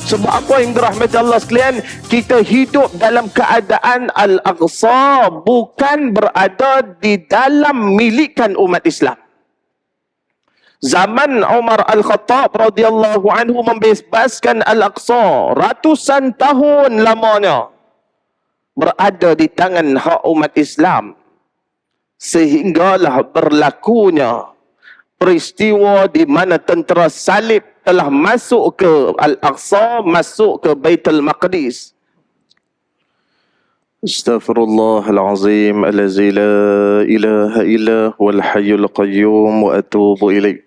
Sebab apa yang dirahmati Allah sekalian? Kita hidup dalam keadaan Al-Aqsa bukan berada di dalam milikan umat Islam. Zaman Umar Al-Khattab radhiyallahu anhu membebaskan Al-Aqsa, ratusan tahun lamanya berada di tangan hak umat Islam, sehinggalah berlakunya peristiwa di mana tentera salib telah masuk ke Al-Aqsa, masuk ke Baitul Maqdis. Astaghfirullahalazim allazi la ilaha illa huwal hayyul qayyum wa atubu ilaih.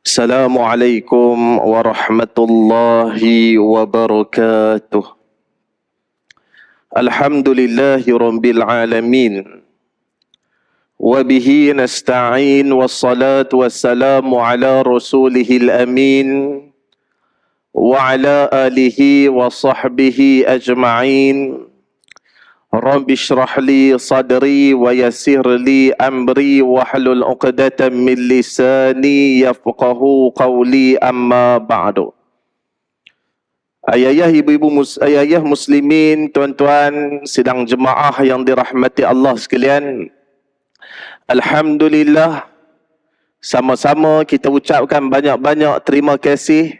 Assalamualaikum warahmatullahi wabarakatuh. Alhamdulillahi rabbil alamin. Wa bihi nasta'in wassalatu wassalamu ala rasulihil amin wa ala alihi wa sahbihi ajma'in. Rabbi shrah li sadri wa yassir li amri wahlul 'uqdatam min lisani yafqahu qawli, amma ba'du. Ayah-ayah, ibu-ibu, ayah-ayah muslimin, tuan-tuan sidang jemaah yang dirahmati Allah sekalian, alhamdulillah, sama-sama kita ucapkan banyak-banyak terima kasih,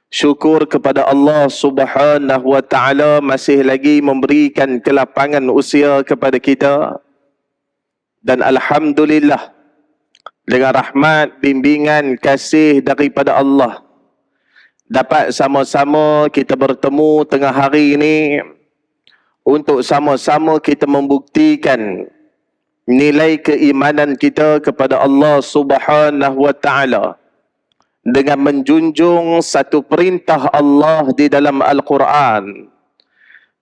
syukur kepada Allah Subhanahu wa taala masih lagi memberikan kelapangan usia kepada kita, dan alhamdulillah dengan rahmat, bimbingan, kasih daripada Allah dapat sama-sama kita bertemu tengah hari ini untuk sama-sama kita membuktikan nilai keimanan kita kepada Allah Subhanahu wa taala dengan menjunjung satu perintah Allah di dalam Al-Quran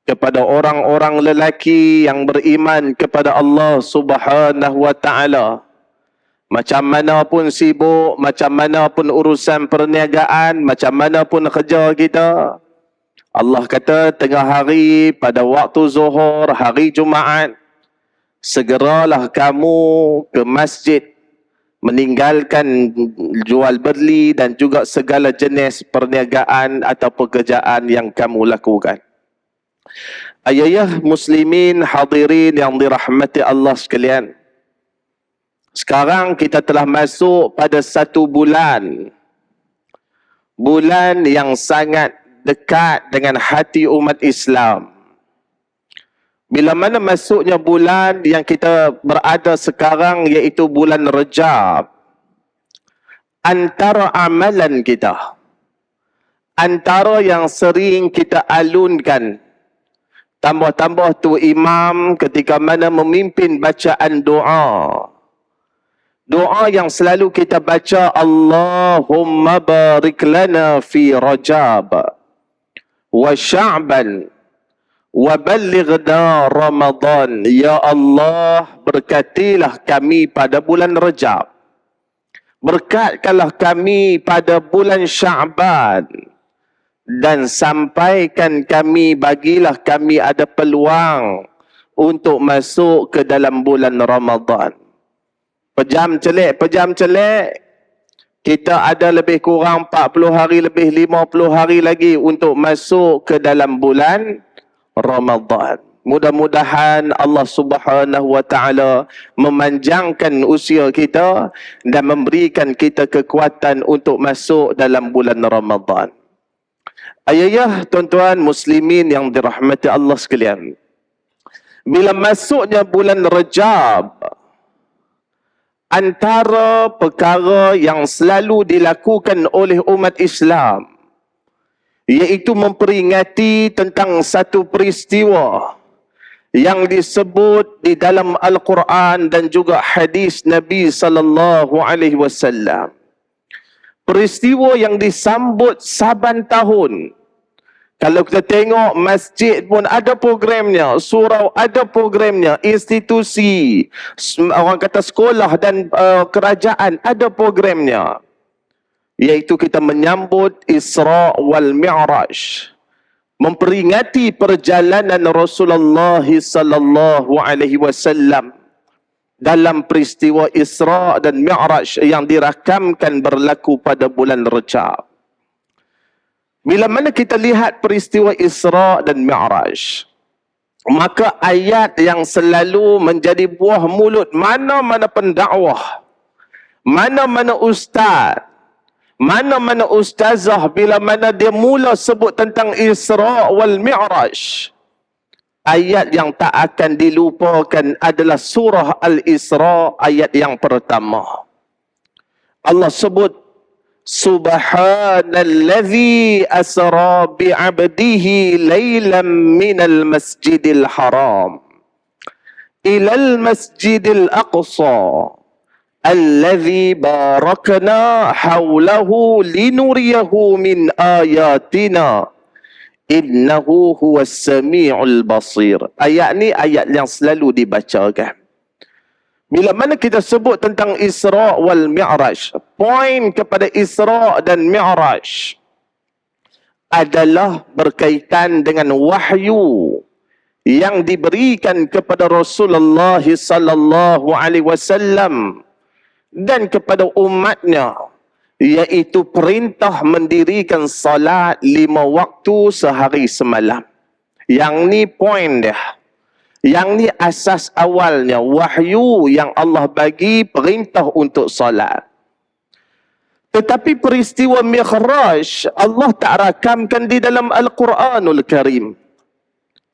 kepada orang-orang lelaki yang beriman kepada Allah Subhanahu wa taala. Macam mana pun sibuk, macam mana pun urusan perniagaan, macam mana pun kerja kita, Allah kata tengah hari pada waktu zuhur, hari Jumaat, segeralah kamu ke masjid, meninggalkan jual beli dan juga segala jenis perniagaan atau pekerjaan yang kamu lakukan. Ayah-ayah muslimin hadirin yang dirahmati Allah sekalian, sekarang kita telah masuk pada satu bulan. Bulan yang sangat dekat dengan hati umat Islam. Bila mana masuknya bulan yang kita berada sekarang, iaitu bulan Rajab, antara amalan kita, antara yang sering kita alunkan, tambah-tambah tu imam ketika mana memimpin bacaan doa, doa yang selalu kita baca, Allahumma barik lana fi Rajab wa Sya'ban wa ballighna Ramadan. Ya Allah, berkatilah kami pada bulan Rajab, berkatkanlah kami pada bulan Sya'ban, dan sampaikan kami, bagilah kami ada peluang untuk masuk ke dalam bulan Ramadan. Pejam celik, kita ada lebih kurang 40 hari, lebih 50 hari lagi untuk masuk ke dalam bulan Ramadan. Mudah-mudahan Allah Subhanahu wa taala memanjangkan usia kita dan memberikan kita kekuatan untuk masuk dalam bulan Ramadan. Ayah, tuan-tuan muslimin yang dirahmati Allah sekalian, bila masuknya bulan Rajab, antara perkara yang selalu dilakukan oleh umat Islam iaitu memperingati tentang satu peristiwa yang disebut di dalam Al-Quran dan juga hadis Nabi sallallahu alaihi wasallam. Peristiwa yang disambut saban tahun. Kalau kita tengok masjid pun ada programnya, surau ada programnya, institusi, orang kata sekolah dan kerajaan ada programnya. Iaitu kita menyambut Isra wal Mi'raj, memperingati perjalanan Rasulullah sallallahu alaihi wasallam dalam peristiwa Isra dan Mi'raj yang dirakamkan berlaku pada bulan Rajab. Bila mana kita lihat peristiwa Isra' dan Mi'raj, maka ayat yang selalu menjadi buah mulut mana-mana pendakwah, mana-mana ustaz, mana-mana ustazah, bila mana dia mula sebut tentang Isra' wal Mi'raj, ayat yang tak akan dilupakan adalah surah Al-Isra' ayat yang pertama. Allah sebut, Subhanallazi asra bi'abdihi laylan minal masjidil haram ilal masjidil aqsa alladzi barakna hawlahu linuriyahu min ayatina innahu huwas sami'ul basir. Ayat ni ayat yang selalu dibacakan. Bila mana kita sebut tentang Isra' wal Mi'raj, poin kepada Isra' dan Mi'raj adalah berkaitan dengan wahyu yang diberikan kepada Rasulullah sallallahu alaihi wasallam dan kepada umatnya, iaitu perintah mendirikan salat 5 waktu sehari semalam. Yang ni poin dia. Yang ni asas awalnya, wahyu yang Allah bagi perintah untuk salat. Tetapi peristiwa Mi'raj Allah tak rakamkan di dalam Al-Quranul Karim.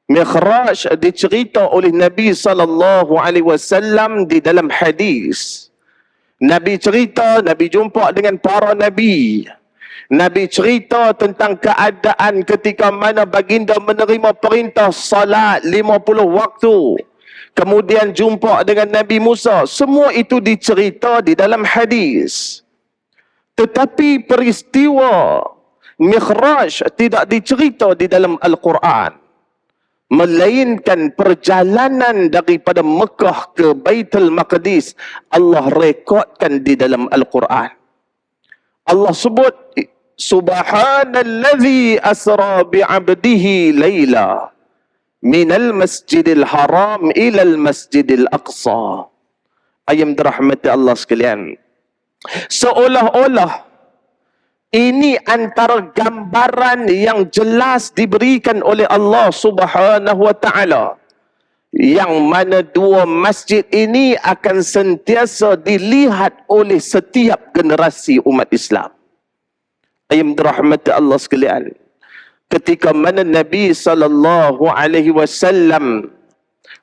Mi'raj dicerita oleh Nabi SAW di dalam hadis. Nabi cerita, Nabi jumpa dengan para Nabi. Nabi cerita tentang keadaan ketika mana baginda menerima perintah salat 50 waktu. Kemudian jumpa dengan Nabi Musa. Semua itu dicerita di dalam hadis. Tetapi peristiwa Mi'raj tidak dicerita di dalam Al-Quran. Melainkan perjalanan daripada Mekah ke Baitul Maqdis Allah rekodkan di dalam Al-Quran. Allah sebut Subhanallazi asra bi'abdihi layla minal masjidil haram ilal masjidil aqsa. Ayam dirahmati Allah sekalian, seolah-olah ini antara gambaran yang jelas diberikan oleh Allah Subhanahu wa ta'ala, yang mana dua masjid ini akan sentiasa dilihat oleh setiap generasi umat Islam. Ayam dirahmati Allah sekalian, ketika mana Nabi SAW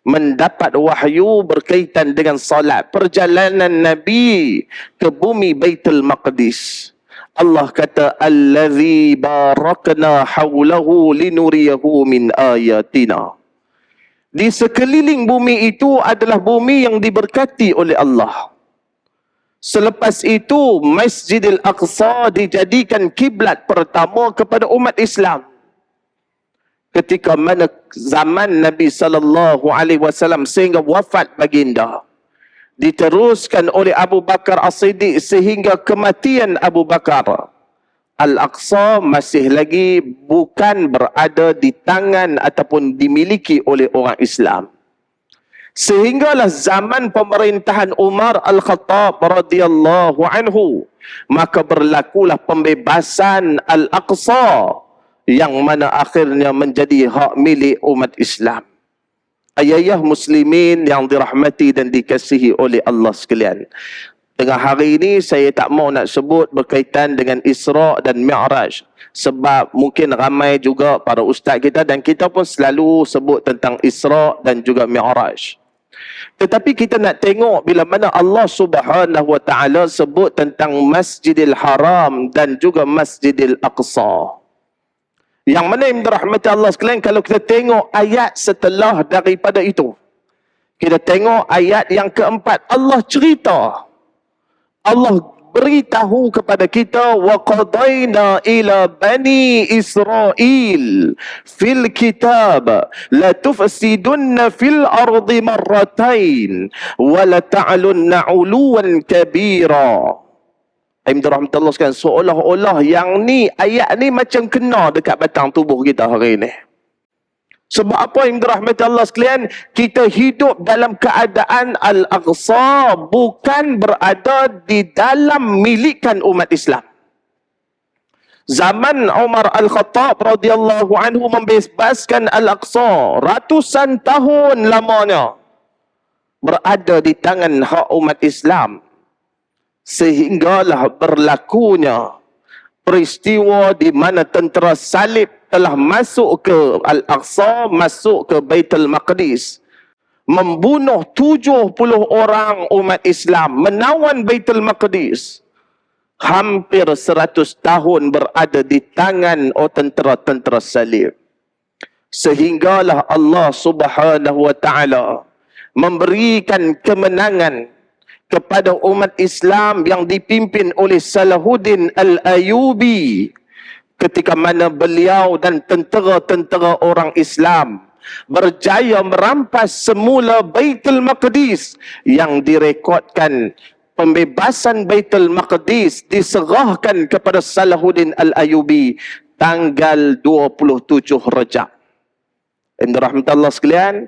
mendapat wahyu berkaitan dengan salat, perjalanan Nabi ke bumi Baitul Maqdis, Allah kata allazi barakna hawlahu linuriyahu min ayatina. Di sekeliling bumi itu adalah bumi yang diberkati oleh Allah. Selepas itu Masjidil Aqsa dijadikan kiblat pertama kepada umat Islam. Ketika mana zaman Nabi SAW sehingga wafat baginda, diteruskan oleh Abu Bakar As-Siddiq sehingga kematian Abu Bakar, Al-Aqsa masih lagi bukan berada di tangan ataupun dimiliki oleh orang Islam. Sehinggalah zaman pemerintahan Umar Al-Khattab radhiyallahu anhu, maka berlakulah pembebasan Al-Aqsa yang mana akhirnya menjadi hak milik umat Islam. Ayah muslimin yang dirahmati dan dikasihi oleh Allah sekalian, tengah hari ini saya tak mau nak sebut berkaitan dengan Isra' dan Mi'raj, sebab mungkin ramai juga para ustaz kita dan kita pun selalu sebut tentang Isra' dan juga Mi'raj. Tetapi kita nak tengok bila mana Allah Subhanahu wa ta'ala sebut tentang Masjidil Haram dan juga Masjidil Aqsa. Yang mana yang dirahmati Allah sekalian, kalau kita tengok ayat setelah daripada itu, kita tengok ayat yang keempat, Allah cerita, Allah beritahu kepada kita, wa qadaina ila bani Israel fil kitab la tufsidunna fil ardi marratain wa la ta'lunna 'uluwan kabira. Alhamdulillah sekalian, seolah-olah yang ni, ayat ni macam kena dekat batang tubuh kita hari ini. Sebab apa yang dirahmati Allah sekalian? Kita hidup dalam keadaan Al-Aqsa bukan berada di dalam milikan umat Islam. Zaman Umar Al-Khattab radhiyallahu anhu membebaskan Al-Aqsa, ratusan tahun lamanya berada di tangan hak umat Islam, sehinggalah berlakunya peristiwa di mana tentera salib telah masuk ke Al-Aqsa, masuk ke Baitul Maqdis, membunuh 70 orang umat Islam, menawan Baitul Maqdis. Hampir 100 tahun berada di tangan tentera-tentera salib. Sehinggalah Allah Subhanahu wa taala memberikan kemenangan kepada umat Islam yang dipimpin oleh Salahuddin Al-Ayyubi, ketika mana beliau dan tentera-tentera orang Islam berjaya merampas semula Baitul Maqdis. Yang direkodkan pembebasan Baitul Maqdis diserahkan kepada Salahuddin Al-Ayyubi tanggal 27 Rajab. Rahmatullah sekalian,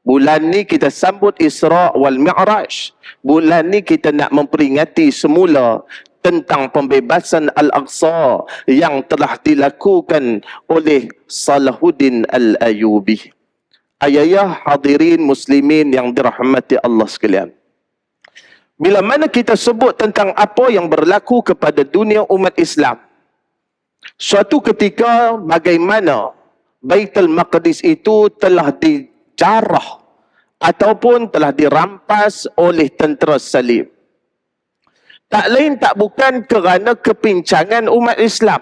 bulan ni kita sambut Isra' wal Mi'raj. Bulan ni kita nak memperingati semula tentang pembebasan Al-Aqsa yang telah dilakukan oleh Salahuddin Al-Ayyubi. Ayah hadirin muslimin yang dirahmati Allah sekalian, bila mana kita sebut tentang apa yang berlaku kepada dunia umat Islam, suatu ketika bagaimana Baitul Maqdis itu telah dijarah ataupun telah dirampas oleh tentera salib. Tak lain tak bukan kerana kepincangan umat Islam.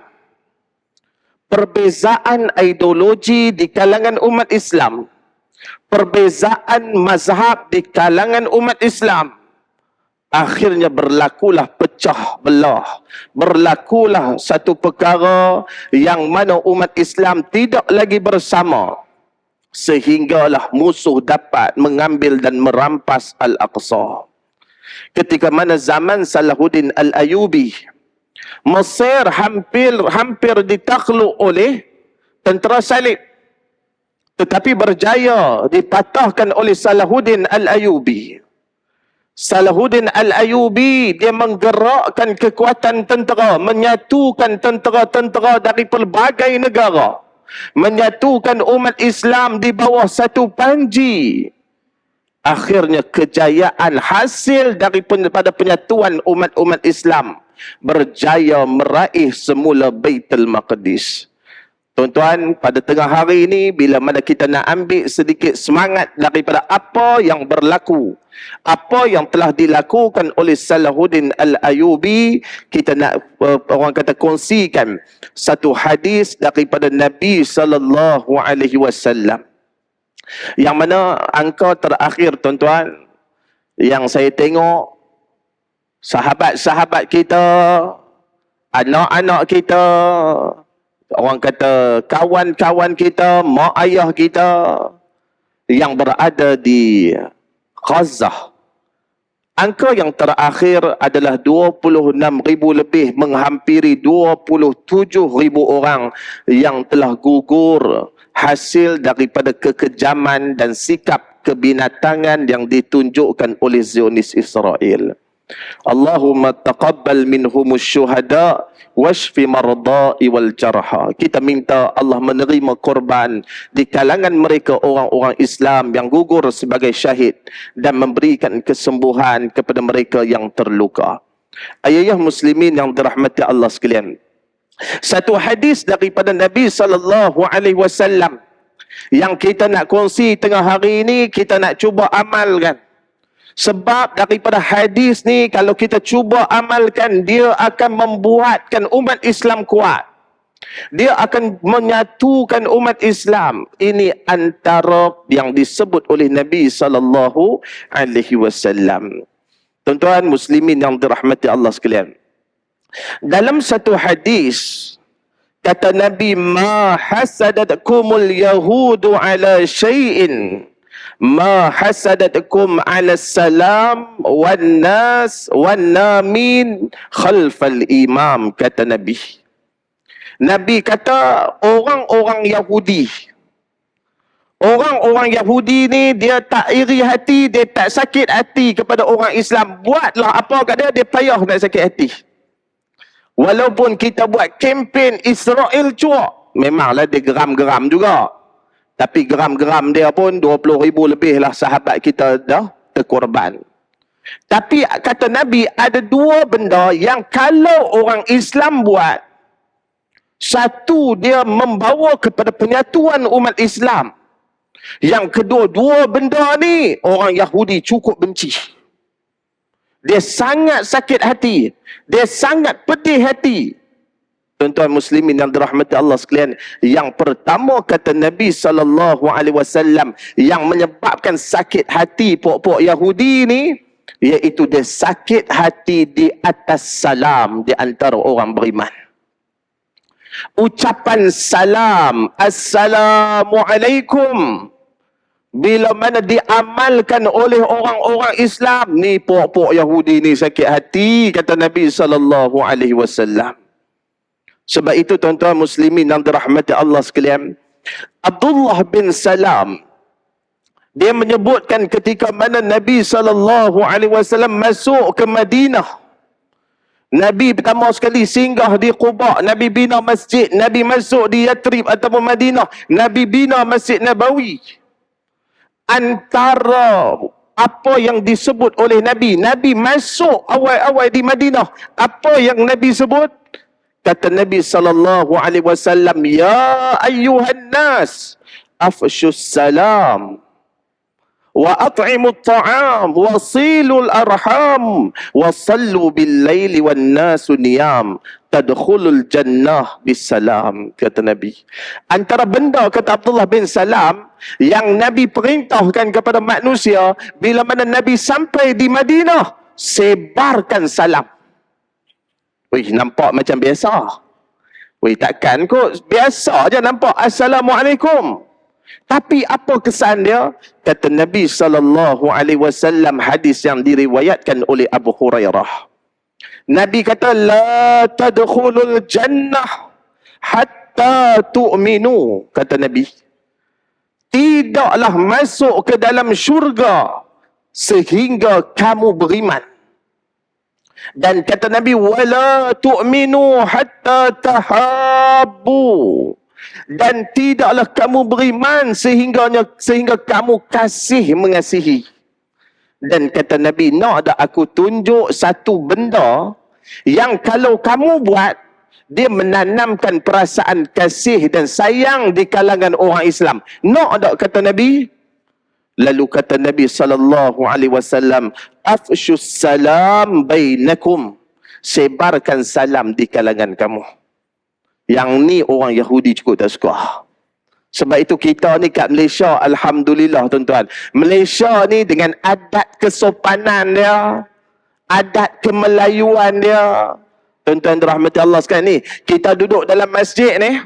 Perbezaan ideologi di kalangan umat Islam, perbezaan mazhab di kalangan umat Islam, akhirnya berlakulah pecah belah. Berlakulah satu perkara yang mana umat Islam tidak lagi bersama, sehinggalah musuh dapat mengambil dan merampas Al-Aqsa. Ketika mana zaman Salahuddin Al-Ayyubi, Mesir hampir ditakluk oleh tentera salib, tetapi berjaya dipatahkan oleh Salahuddin Al-Ayyubi. Salahuddin Al-Ayyubi dia menggerakkan kekuatan tentera, menyatukan tentera-tentera dari pelbagai negara, menyatukan umat Islam di bawah satu panji. Akhirnya kejayaan hasil daripada penyatuan umat-umat Islam berjaya meraih semula Baitul Maqdis. Tuan-tuan, pada tengah hari ini, bila mana kita nak ambil sedikit semangat daripada apa yang berlaku, apa yang telah dilakukan oleh Salahuddin Al-Ayyubi, kita nak orang kata kongsikan satu hadis daripada Nabi sallallahu alaihi wasallam, yang mana angka terakhir, tuan-tuan, yang saya tengok sahabat-sahabat kita, anak-anak kita, orang kata kawan-kawan kita, mak ayah kita yang berada di Gaza, angka yang terakhir adalah 26,000 lebih, menghampiri 27,000 orang yang telah gugur hasil daripada kekejaman dan sikap kebinatangan yang ditunjukkan oleh Zionis Israel. Allahumma taqabbal minhumus syuhada washfi mardai wal jarha. Kita minta Allah menerima korban di kalangan mereka orang-orang Islam yang gugur sebagai syahid dan memberikan kesembuhan kepada mereka yang terluka. Ayah muslimin yang dirahmati Allah sekalian, satu hadis daripada Nabi sallallahu alaihi wasallam yang kita nak kongsi tengah hari ini, kita nak cuba amalkan. Sebab daripada hadis ni, kalau kita cuba amalkan, dia akan membuatkan umat Islam kuat. Dia akan menyatukan umat Islam. Ini antara yang disebut oleh Nabi sallallahu alaihi wasallam. Tuan-tuan muslimin yang dirahmati Allah sekalian, dalam satu hadis kata Nabi, ma hasadatkumul yahudu ala syai'in ma hasadatkum ala salam wan nas wan namin khalfal imam. Kata Nabi, Nabi kata orang-orang Yahudi ni dia tak iri hati, dia tak sakit hati kepada orang Islam. Buatlah apa kat dia, dia payah nak sakit hati. Walaupun kita buat kempen Israel cuak, memanglah dia geram-geram juga. Tapi geram-geram dia pun 20,000 lebih lah sahabat kita dah terkorban. Tapi kata Nabi, ada dua benda yang kalau orang Islam buat, satu, dia membawa kepada penyatuan umat Islam. Yang kedua, dua benda ni orang Yahudi cukup benci. Dia sangat sakit hati. Dia sangat pedih hati. Tuan-tuan muslimin yang dirahmati Allah sekalian, yang pertama kata Nabi SAW yang menyebabkan sakit hati pokok Yahudi ni, iaitu dia sakit hati di atas salam di antara orang beriman. Ucapan salam, Assalamualaikum, bila mana diamalkan oleh orang-orang Islam, ni pokok Yahudi ni sakit hati, kata Nabi SAW. Sebab itu tuan-tuan muslimin yang dirahmati Allah sekalian, Abdullah bin Salam, dia menyebutkan ketika mana Nabi SAW masuk ke Madinah, Nabi pertama sekali singgah di Quba, Nabi bina masjid, Nabi masuk di Yathrib ataupun Madinah, Nabi bina Masjid Nabawi. Antara apa yang disebut oleh Nabi, Nabi masuk awal-awal di Madinah, apa yang Nabi sebut? Kata Nabi SAW, ya ayyuhan nas, afshus salam, wa at'imut ta'am, wa silul arham, wa sallu bil laili wan nasu niyam, tadkhulul jannah bisalam. Kata Nabi. Antara benda, kata Abdullah bin Salam, yang Nabi perintahkan kepada manusia, bila mana Nabi sampai di Madinah, sebarkan salam. Wih, nampak macam biasa. Wih, takkan kot biasa je nampak Assalamualaikum. Tapi apa kesan dia? Kata Nabi SAW, hadis yang diriwayatkan oleh Abu Hurairah. Nabi kata, la tadkhulul jannah hatta tu'minu. Kata Nabi, tidaklah masuk ke dalam syurga sehingga kamu beriman. Dan kata Nabi, wala tu'minu hatta tahabbu. Dan tidaklah kamu beriman sehingga kamu kasih mengasihi. Dan kata Nabi, nak tak aku tunjuk satu benda yang kalau kamu buat, dia menanamkan perasaan kasih dan sayang di kalangan orang Islam. Nak tak, kata Nabi? Lalu kata Nabi SAW, afshus salam bainakum, sebarkan salam di kalangan kamu. Yang ni orang Yahudi cukup tak suka. Sebab itu kita ni kat Malaysia, alhamdulillah tuan-tuan, Malaysia ni dengan adat kesopanan dia, adat kemelayuan dia, tuan-tuan dirahmati Allah sekalian, ni kita duduk dalam masjid ni,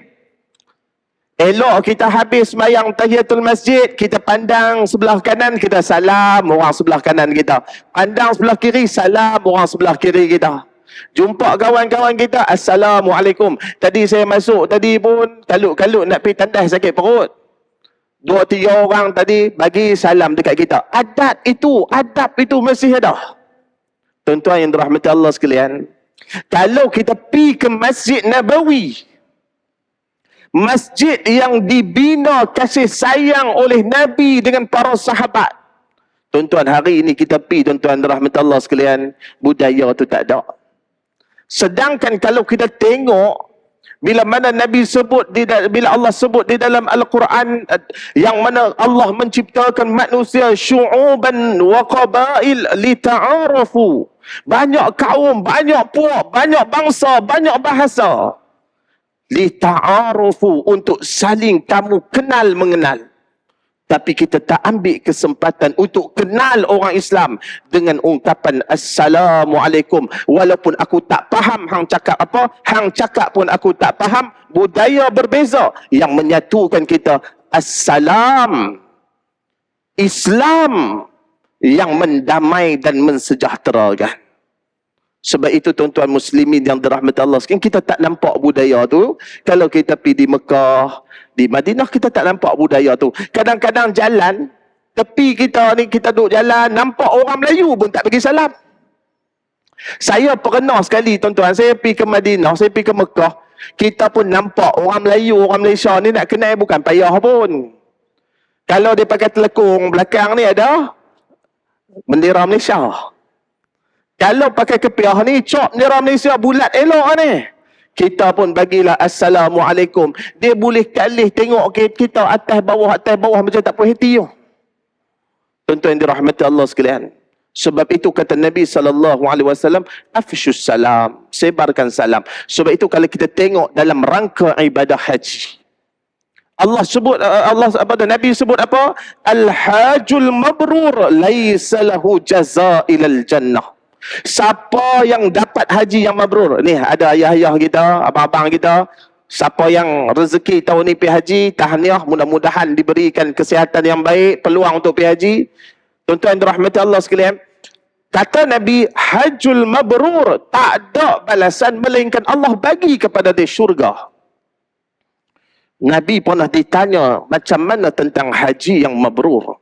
elok kita habis sembahyang tahiyatul masjid, kita pandang sebelah kanan, kita salam orang sebelah kanan kita. Pandang sebelah kiri, salam orang sebelah kiri kita. Jumpa kawan-kawan kita, Assalamualaikum. Tadi saya masuk, tadi pun kalut-kalut nak pergi tandas sakit perut. 2-3 orang tadi bagi salam dekat kita. Adab itu masih ada. Tuan-tuan yang dirahmati Allah sekalian, kalau kita pergi ke Masjid Nabawi, masjid yang dibina kasih sayang oleh Nabi dengan para sahabat. Tuan-tuan, hari ini kita pergi, tuan-tuan rahmat Allah sekalian, budaya tu tak ada. Sedangkan kalau kita tengok, bila mana Nabi sebut, bila Allah sebut di dalam Al-Quran, yang mana Allah menciptakan manusia syu'uban wa qabail lita'arafu. Banyak kaum, banyak puak, banyak bangsa, banyak bahasa. Lita'arufu, untuk saling kamu kenal mengenal. Tapi kita tak ambil kesempatan untuk kenal orang Islam dengan ungkapan Assalamualaikum. Walaupun aku tak faham hang cakap apa, hang cakap pun aku tak faham, budaya berbeza. Yang menyatukan kita Assalam, Islam yang mendamai dan mensejahterakan. Sebab itu tuan-tuan muslimin yang dirahmati Allah sekalian, kita tak nampak budaya tu. Kalau kita pergi di Mekah, di Madinah, kita tak nampak budaya tu. Kadang-kadang jalan, tepi kita ni, kita duduk jalan, nampak orang Melayu pun tak bagi salam. Saya pernah sekali tuan-tuan, saya pergi ke Madinah, saya pergi ke Mekah, kita pun nampak orang Melayu, orang Malaysia ni nak kenal bukan payah pun. Kalau dia pakai telekung, belakang ni ada bendera Malaysia. Kalau pakai kepiah ni, cop bendera Malaysia bulat elok ni. Kita pun bagilah Assalamualaikum. Dia boleh kalih tengok kita atas bawah macam tak puas hati. Tuan-tuan yang dirahmati Allah sekalian. Sebab itu kata Nabi SAW, afsyus salam, sebarkan salam. Sebab itu kalau kita tengok dalam rangka ibadah haji, Nabi sebut apa? Al-hajul mabrur laisa lahu jazaa'ilal jannah. Siapa yang dapat haji yang mabrur, ni ada ayah-ayah kita, abang-abang kita, siapa yang rezeki tahun ni pergi haji, tahniah, mudah-mudahan diberikan kesihatan yang baik, peluang untuk pergi haji. Tuan-tuan dirahmati Allah sekalian, kata Nabi, hajjul mabrur, tak ada balasan melainkan Allah bagi kepada dia syurga. Nabi pernah ditanya macam mana tentang haji yang mabrur.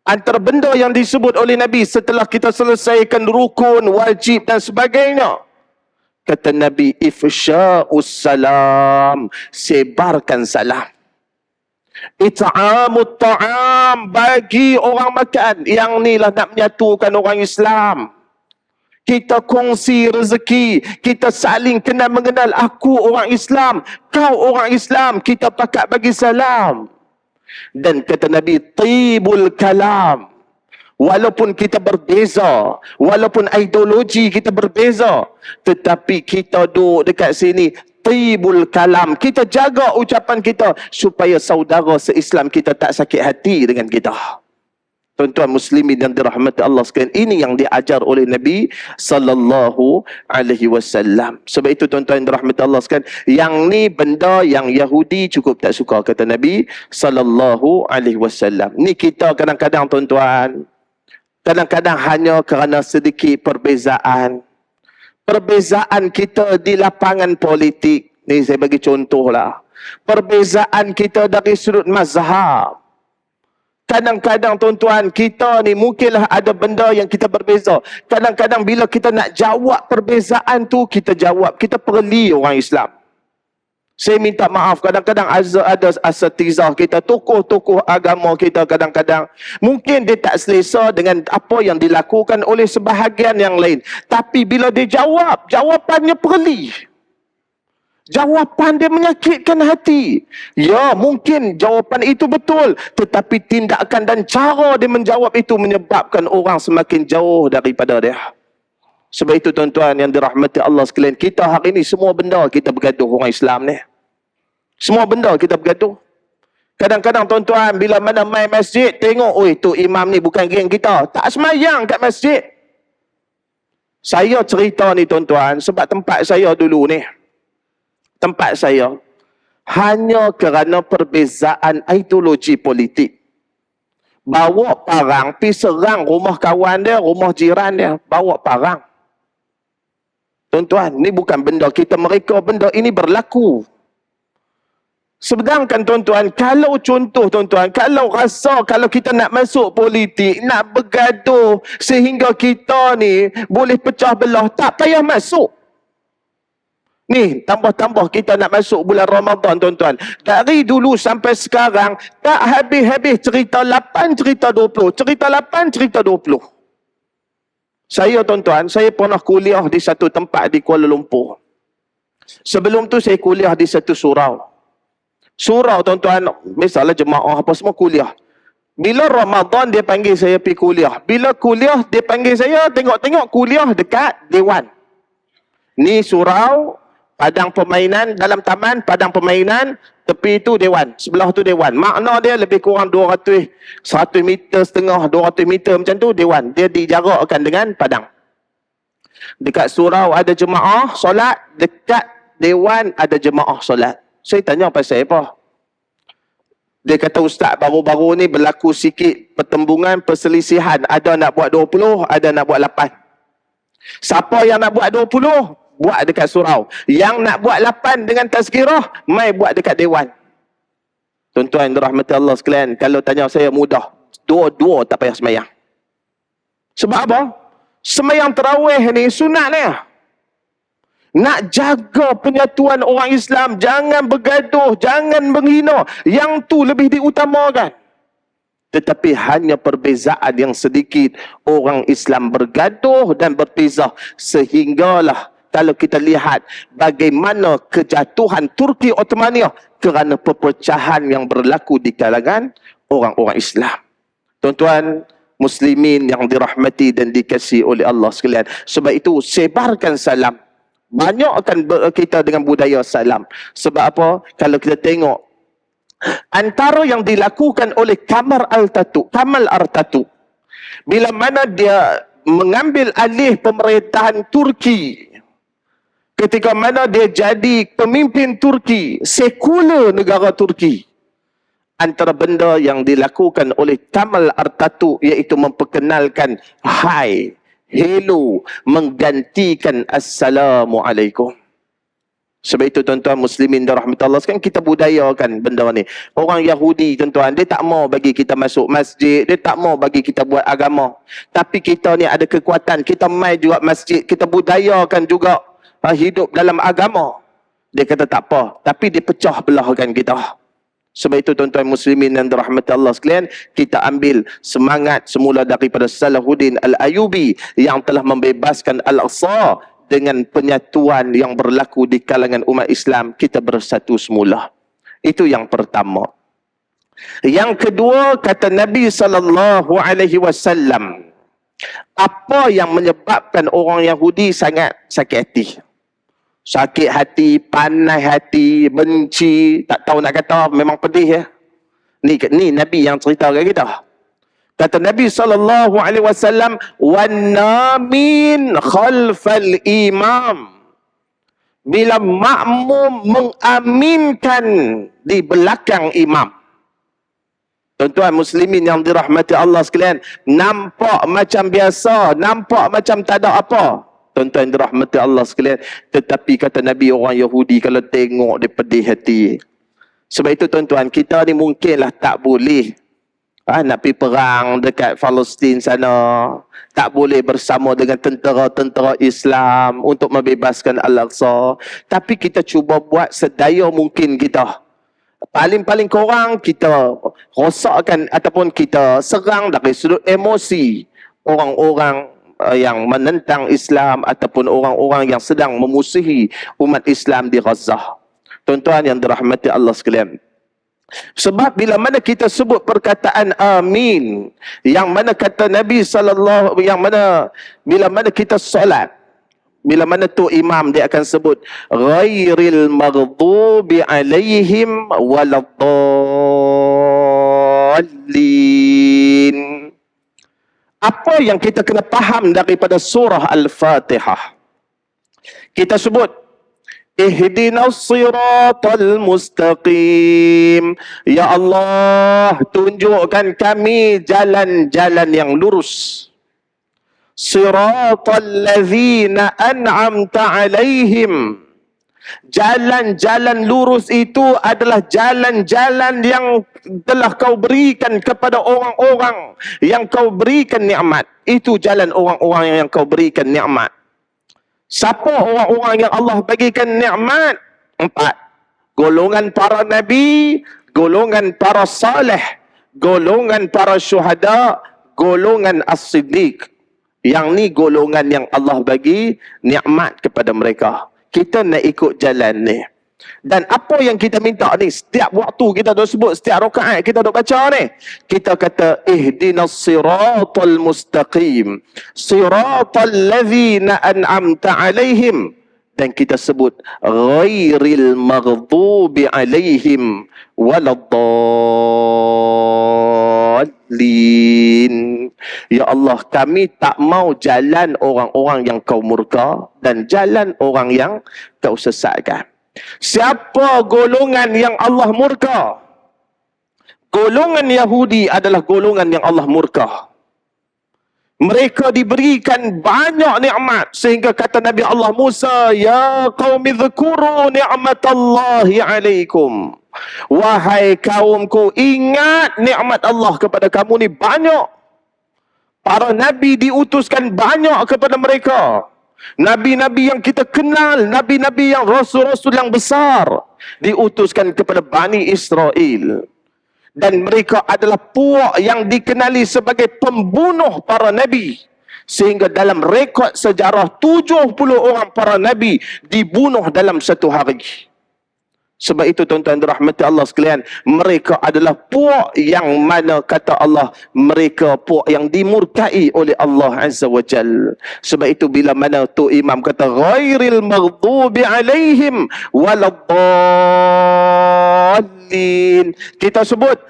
Antara benda yang disebut oleh Nabi setelah kita selesaikan rukun, wajib dan sebagainya, kata Nabi, ifsya'us salam, sebarkan salam. It'amut ta'am, bagi orang makan. Yang ni lah nak menyatukan orang Islam. Kita kongsi rezeki, kita saling kenal mengenal. Aku orang Islam, kau orang Islam, kita pakat bagi salam. Dan kata Nabi, tibul kalam, walaupun kita berbeza, walaupun ideologi kita berbeza, tetapi kita duduk dekat sini, tibul kalam, kita jaga ucapan kita supaya saudara se-Islam kita tak sakit hati dengan kita. Tuan-tuan muslimin yang dirahmati Allah sekalian, ini yang diajar oleh Nabi sallallahu alaihi wasallam. Sebab itu tuan-tuan yang dirahmati Allah sekalian, yang ni benda yang Yahudi cukup tak suka, kata Nabi sallallahu alaihi wasallam. Ni kita kadang-kadang tuan-tuan, kadang-kadang hanya kerana sedikit perbezaan kita di lapangan politik. Ni saya bagi contohlah. Perbezaan kita dari sudut mazhab. Kadang-kadang tuan-tuan, kita ni mungkinlah ada benda yang kita berbeza. Kadang-kadang bila kita nak jawab perbezaan tu, kita jawab, kita perli orang Islam. Saya minta maaf, kadang-kadang ada asatizah kita, tokoh-tokoh agama kita kadang-kadang, mungkin dia tak selesa dengan apa yang dilakukan oleh sebahagian yang lain. Tapi bila dia jawab, jawapannya perli. Jawapan dia menyakitkan hati. Ya, mungkin jawapan itu betul, tetapi tindakan dan cara dia menjawab itu menyebabkan orang semakin jauh daripada dia. Sebab itu tuan-tuan yang dirahmati Allah sekalian, kita hari ini semua benda kita bergaduh orang Islam ni. Semua benda kita bergaduh. Kadang-kadang tuan-tuan, bila mana main masjid, tengok, oi, tu imam ni bukan geng kita, tak semayang kat masjid. Saya cerita ni tuan-tuan, sebab tempat saya dulu ni, tempat saya, hanya kerana perbezaan ideologi politik, bawa parang, pergi serang rumah kawan dia, rumah jiran dia, bawa parang. Tuan-tuan, ni bukan benda kita mereka, benda ini berlaku. Sedangkan tuan-tuan, kalau contoh tuan-tuan, kalau rasa kalau kita nak masuk politik, nak bergaduh sehingga kita ni boleh pecah belah, tak payah masuk. Ni, tambah-tambah kita nak masuk bulan Ramadan tuan-tuan. Dari dulu sampai sekarang, tak habis-habis cerita 8, cerita 20. Cerita 8, cerita 20. Saya tuan-tuan, saya pernah kuliah di satu tempat di Kuala Lumpur. Sebelum tu saya kuliah di satu surau. Surau tuan-tuan, misalnya jemaah apa semua kuliah. Bila Ramadan dia panggil saya pergi kuliah. Bila kuliah dia panggil saya tengok-tengok kuliah dekat Dewan. Ni surau, padang permainan, dalam taman, padang permainan, tepi itu Dewan. Sebelah tu Dewan. Makna dia lebih kurang 100 meter setengah, 200 meter macam tu Dewan. Dia dijarakkan dengan padang. Dekat surau ada jemaah solat, dekat Dewan ada jemaah solat. Saya tanya pasal apa? Dia kata, ustaz, baru-baru ni berlaku sikit pertembungan, perselisihan. Ada nak buat 20, ada nak buat 8. Siapa yang nak buat 20, buat dekat surau. Yang nak buat 8 dengan tazkirah, mai buat dekat Dewan. Tuan-tuan dirahmati Allah sekalian, kalau tanya saya mudah. Dua-dua tak payah semayang. Sebab apa? Semayang tarawih ni sunat ni. Nak jaga penyatuan orang Islam, jangan bergaduh, jangan menghina. Yang tu lebih diutamakan. Tetapi hanya perbezaan yang sedikit, orang Islam bergaduh dan berpisah, sehinggalah kalau kita lihat bagaimana kejatuhan Turki Ottomania kerana perpecahan yang berlaku di kalangan orang-orang Islam. Tuan-tuan muslimin yang dirahmati dan dikasihi oleh Allah sekalian, sebab itu sebarkan salam. Banyakkan kita dengan budaya salam. Sebab apa? Kalau kita tengok antara yang dilakukan oleh Kamal Atatürk bila mana dia mengambil alih pemerintahan Turki, ketika mana dia jadi pemimpin Turki, sekular negara Turki, antara benda yang dilakukan oleh Kamal Atatürk iaitu memperkenalkan hai, hello, menggantikan assalamualaikum. Sebab itu tuan-tuan muslimin dan rahmat Allah, sekarang kita budayakan benda ni. Orang Yahudi tuan-tuan, dia tak mau bagi kita masuk masjid, dia tak mau bagi kita buat agama. Tapi kita ni ada kekuatan, kita mai juga masjid, kita budayakan juga hidup dalam agama. Dia kata tak apa, tapi dia pecah belahkan kita. Sebab itu tuan-tuan muslimin dan rahmat Allah sekalian, kita ambil semangat semula daripada Salahuddin Al-Ayyubi yang telah membebaskan Al-Aqsa. Dengan penyatuan yang berlaku di kalangan umat Islam, kita bersatu semula. Itu yang pertama. Yang kedua, kata Nabi SAW, apa yang menyebabkan orang Yahudi sangat sakit hati? Sakit hati, panas hati, benci, tak tahu nak kata, memang pedih ya. Ni Nabi yang cerita kat kita. Kata Nabi SAW, "Wan-namin khalfal imam." Bila makmum mengaminkan di belakang imam. Tuan-tuan muslimin yang dirahmati Allah sekalian, nampak macam biasa, nampak macam tak ada apa. Tuan-tuan yang dirahmati Allah sekalian, tetapi kata Nabi, orang Yahudi kalau tengok dia pedih hati. Sebab itu tuan-tuan, kita ni mungkinlah tak boleh nak pergi perang dekat Palestin sana, tak boleh bersama dengan tentera-tentera Islam untuk membebaskan Al-Aqsa, tapi kita cuba buat sedaya mungkin kita. Paling-paling korang kita rosakkan ataupun kita serang dari sudut emosi orang-orang yang menentang Islam ataupun orang-orang yang sedang memusuhi umat Islam di Gaza. Tuan-tuan yang dirahmati Allah sekalian, sebab bila mana kita sebut perkataan amin, yang mana kata Nabi sallallahu, yang mana bila mana kita solat, bila mana tu imam dia akan sebut ghairil maghdubi alaihim waladdallin. Apa yang kita kena faham daripada surah Al-Fatihah? Kita sebut ihdinas siratal mustaqim. Ya Allah, tunjukkan kami jalan-jalan yang lurus. Siratal ladzina an'amta alaihim. Jalan-jalan lurus itu adalah jalan-jalan yang telah kau berikan kepada orang-orang yang kau berikan nikmat. Itu jalan orang-orang yang kau berikan nikmat. Siapa orang-orang yang Allah bagikan nikmat? 4. Golongan para nabi, golongan para salih, golongan para syuhada, golongan as-siddiq. Yang ni golongan yang Allah bagi nikmat kepada mereka. Kita nak ikut jalan ni. Dan apa yang kita minta ni, setiap waktu kita dah sebut, setiap rakaat kita dah baca ni, kita kata ihdinas siratal mustaqim, siratal ladzina an'amta alaihim, dan kita sebut ghairil maghdubi alaihim waladdallin. Ya Allah, kami tak mau jalan orang-orang yang kau murka dan jalan orang yang kau sesatkan. Siapa golongan yang Allah murka? Golongan Yahudi adalah golongan yang Allah murka. Mereka diberikan banyak nikmat sehingga kata Nabi Allah Musa, ya qaumi dzkuru ni'matallahi alaikum. Wahai kaumku, ingat nikmat Allah kepada kamu ni banyak. Para nabi diutuskan banyak kepada mereka. Nabi-nabi yang kita kenal, nabi-nabi yang rasul-rasul yang besar diutuskan kepada Bani Israel. Dan mereka adalah puak yang dikenali sebagai pembunuh para nabi. Sehingga dalam rekod sejarah 70 orang para nabi dibunuh dalam satu hari. Sebab itu tuan-tuan dirahmati Allah sekalian, mereka adalah puak yang mana kata Allah, mereka puak yang dimurkai oleh Allah Azza wa Jal. Sebab itu bila mana tu imam kata ghairil maghdubi alaihim waladdallin, kita sebut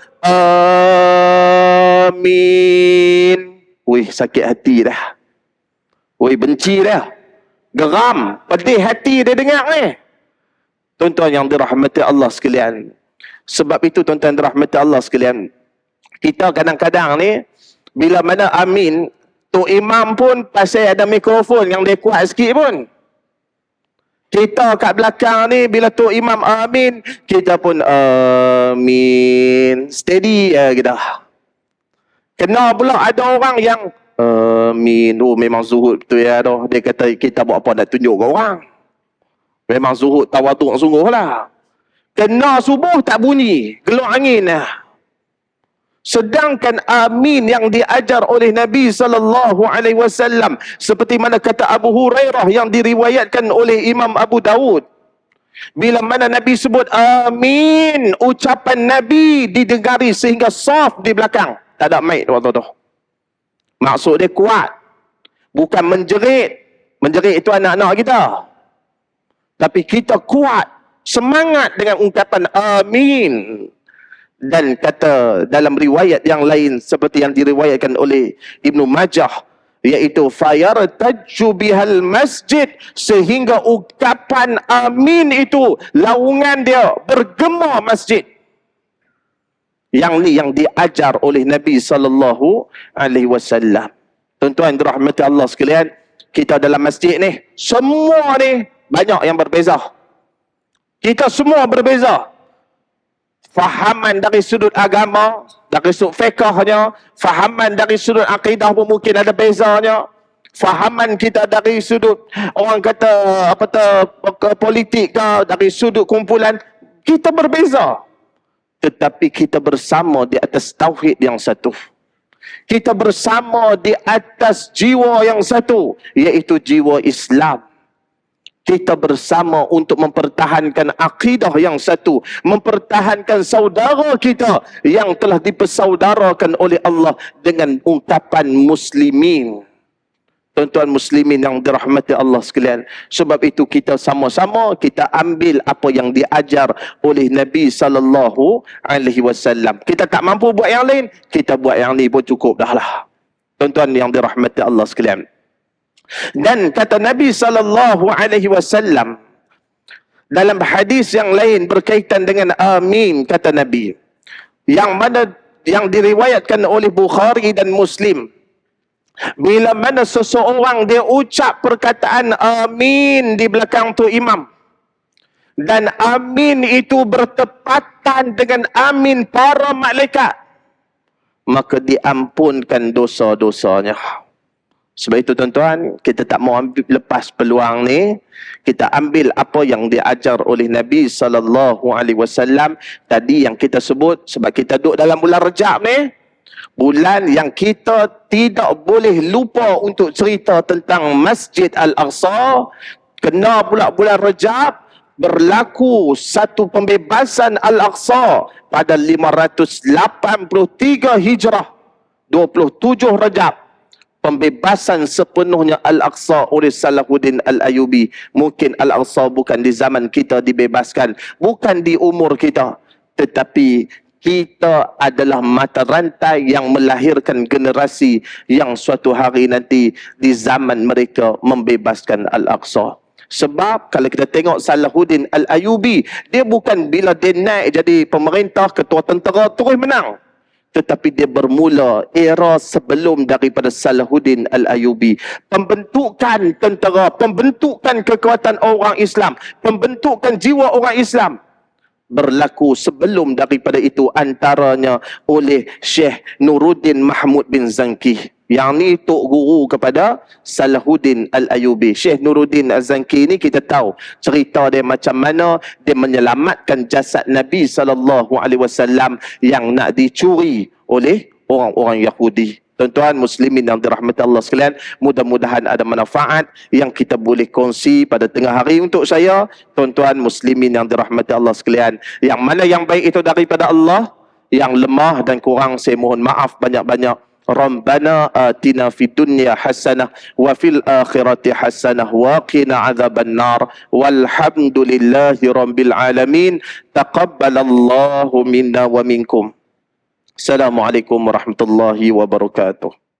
amin. Wih, sakit hati dah. Wih, benci dah. Geram, pedih hati dia dengar ni. Tuan-tuan yang dirahmati Allah sekalian. Sebab itu tuan-tuan dirahmati Allah sekalian, kita kadang-kadang ni, bila mana amin, tu imam pun pasal ada mikrofon yang dia kuat sikit pun. Kita kat belakang ni, bila tu imam amin, kita pun amin. Steady kita. Kena pula ada orang yang amin. Oh, memang zuhud betul ya dah. Dia kata kita buat apa nak tunjuk ke orang. Memang zuhud tawaduk sungguh lah. Kena subuh tak bunyi, geluk angin lah. Sedangkan amin yang diajar oleh Nabi SAW, seperti mana kata Abu Hurairah yang diriwayatkan oleh Imam Abu Dawud, bila mana Nabi sebut amin, ucapan Nabi didengari sehingga saf di belakang. Tak ada mic waktu tu. Maksud dia kuat. Bukan menjerit. Menjerit itu anak-anak kita. Tapi kita kuat, semangat dengan ungkapan amin. Dan kata dalam riwayat yang lain seperti yang diriwayatkan oleh Ibnu Majah, iaitu fayartajju bihal masjid, sehingga ucapan amin itu laungan dia bergema masjid. Yang ni yang diajar oleh Nabi SAW. Tuan-tuan dirahmati Allah sekalian, kita dalam masjid ni, semua ni banyak yang berbeza. Kita semua berbeza. Fahaman dari sudut agama, dari sudut fiqahnya, fahaman dari sudut akidah pun mungkin ada bezanya. Fahaman kita dari sudut orang kata apa tu politik ke, dari sudut kumpulan, kita berbeza. Tetapi kita bersama di atas tauhid yang satu. Kita bersama di atas jiwa yang satu, iaitu jiwa Islam. Kita bersama untuk mempertahankan akidah yang satu, mempertahankan saudara kita yang telah dipersaudarakan oleh Allah dengan ungkapan muslimin. Tuan-tuan muslimin yang dirahmati Allah sekalian, sebab itu kita sama-sama kita ambil apa yang diajar oleh Nabi SAW. Kita tak mampu buat yang lain, kita buat yang ni pun cukup dah lah. Tuan-tuan yang dirahmati Allah sekalian. Dan kata Nabi SAW dalam hadis yang lain berkaitan dengan amin, kata Nabi, yang mana yang diriwayatkan oleh Bukhari dan Muslim, bila mana seseorang dia ucap perkataan amin di belakang tu imam, dan amin itu bertepatan dengan amin para malaikat, maka diampunkan dosa-dosanya. Sebab itu tuan-tuan, kita tak mau lepas peluang ni. Kita ambil apa yang diajar oleh Nabi SAW tadi yang kita sebut. Sebab kita duduk dalam bulan Rejab ni, bulan yang kita tidak boleh lupa untuk cerita tentang Masjid Al-Aqsa. Kena pula bulan Rejab, berlaku satu pembebasan Al-Aqsa pada 583 Hijrah, 27 Rejab. Pembebasan sepenuhnya Al-Aqsa oleh Salahuddin Al-Ayyubi. Mungkin Al-Aqsa bukan di zaman kita dibebaskan, bukan di umur kita, tetapi kita adalah mata rantai yang melahirkan generasi yang suatu hari nanti di zaman mereka membebaskan Al-Aqsa. Sebab kalau kita tengok Salahuddin Al-Ayyubi, dia bukan bila dia naik jadi pemerintah, ketua tentera terus menang. Tetapi dia bermula era sebelum daripada Salahuddin Al-Ayyubi. Pembentukan tentera, pembentukan kekuatan orang Islam, pembentukan jiwa orang Islam berlaku sebelum daripada itu, antaranya oleh Syekh Nuruddin Mahmud bin Zangki, Yang ni tok guru kepada Salahuddin Al-Ayyubi. Syekh Nuruddin Az-Zanki ni kita tahu cerita dia macam mana dia menyelamatkan jasad Nabi SAW yang nak dicuri oleh orang-orang Yahudi. Tuan-tuan muslimin yang dirahmati Allah sekalian, mudah-mudahan ada manfaat yang kita boleh kongsi pada tengah hari untuk saya. Tuan-tuan muslimin yang dirahmati Allah sekalian, yang mana yang baik itu daripada Allah, yang lemah dan kurang saya mohon maaf banyak-banyak. Rabbana atina fid dunya hasanah wa fil akhirati hasanah wa qina adzabannar walhamdulillahi rabbil alamin. Taqabbalallahu minna wa minkum. Assalamualaikum warahmatullahi wabarakatuh.